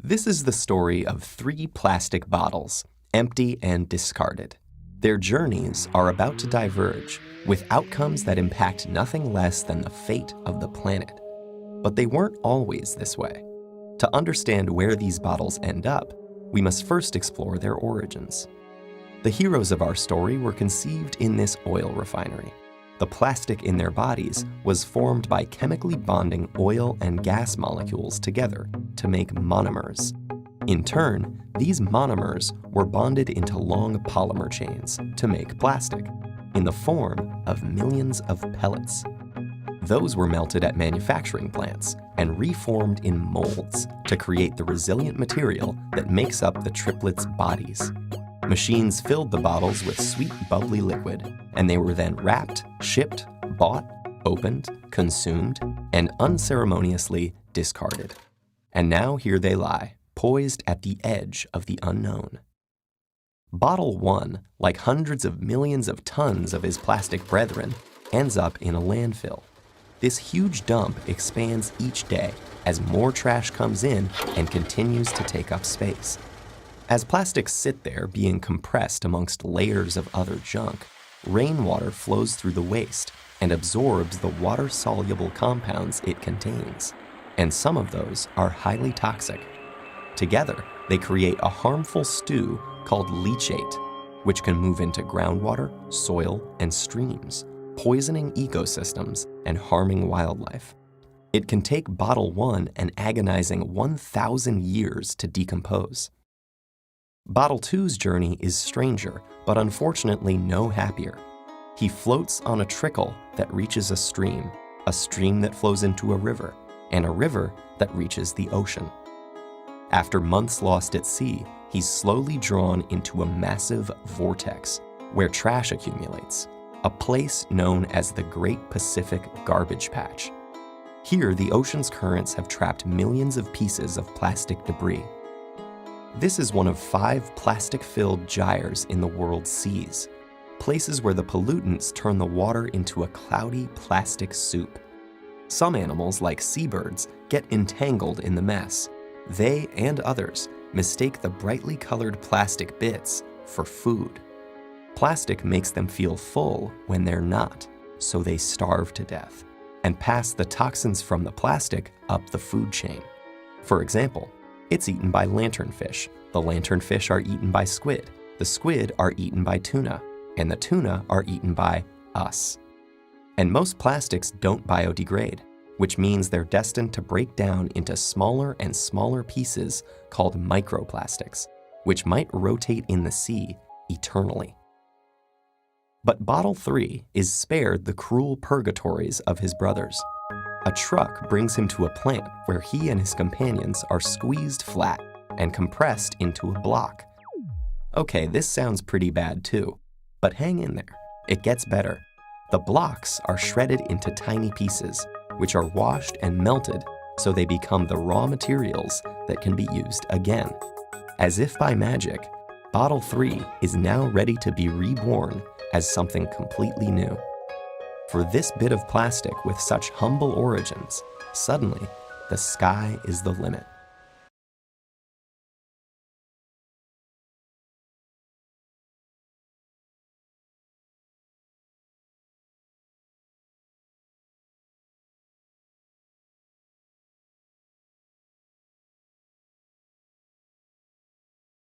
This is the story of three plastic bottles, empty and discarded. Their journeys are about to diverge, with outcomes that impact nothing less than the fate of the planet. But they weren't always this way. To understand where these bottles end up, we must first explore their origins. The heroes of our story were conceived in this oil refinery. The plastic in their bodies was formed by chemically bonding oil and gas molecules together to make monomers. In turn, these monomers were bonded into long polymer chains to make plastic, in the form of millions of pellets. Those were melted at manufacturing plants and reformed in molds to create the resilient material that makes up the triplets' bodies. Machines filled the bottles with sweet, bubbly liquid, and they were then wrapped, shipped, bought, opened, consumed, and unceremoniously discarded. And now here they lie, poised at the edge of the unknown. Bottle 1, like hundreds of millions of tons of his plastic brethren, ends up in a landfill. This huge dump expands each day as more trash comes in and continues to take up space. As plastics sit there being compressed amongst layers of other junk, rainwater flows through the waste and absorbs the water-soluble compounds it contains, and some of those are highly toxic. Together, they create a harmful stew called leachate, which can move into groundwater, soil, and streams, poisoning ecosystems and harming wildlife. It can take Bottle 1 an agonizing 1,000 years to decompose. Bottle 2's journey is stranger, but unfortunately no happier. He floats on a trickle that reaches a stream that flows into a river, and a river that reaches the ocean. After months lost at sea, he's slowly drawn into a massive vortex where trash accumulates, a place known as the Great Pacific Garbage Patch. Here, the ocean's currents have trapped millions of pieces of plastic debris. This is one of 5 plastic-filled gyres in the world's seas, places where the pollutants turn the water into a cloudy plastic soup. Some animals, like seabirds, get entangled in the mess. They and others mistake the brightly colored plastic bits for food. Plastic makes them feel full when they're not, so they starve to death and pass the toxins from the plastic up the food chain. For example, it's eaten by lanternfish. The lanternfish are eaten by squid. The squid are eaten by tuna. And the tuna are eaten by us. And most plastics don't biodegrade, which means they're destined to break down into smaller and smaller pieces called microplastics, which might rotate in the sea eternally. But Bottle 3 is spared the cruel purgatories of his brothers. A truck brings him to a plant where he and his companions are squeezed flat and compressed into a block. Okay, this sounds pretty bad too, but hang in there. It gets better. The blocks are shredded into tiny pieces, which are washed and melted so they become the raw materials that can be used again. As if by magic, Bottle 3 is now ready to be reborn as something completely new. For this bit of plastic with such humble origins, suddenly, the sky is the limit.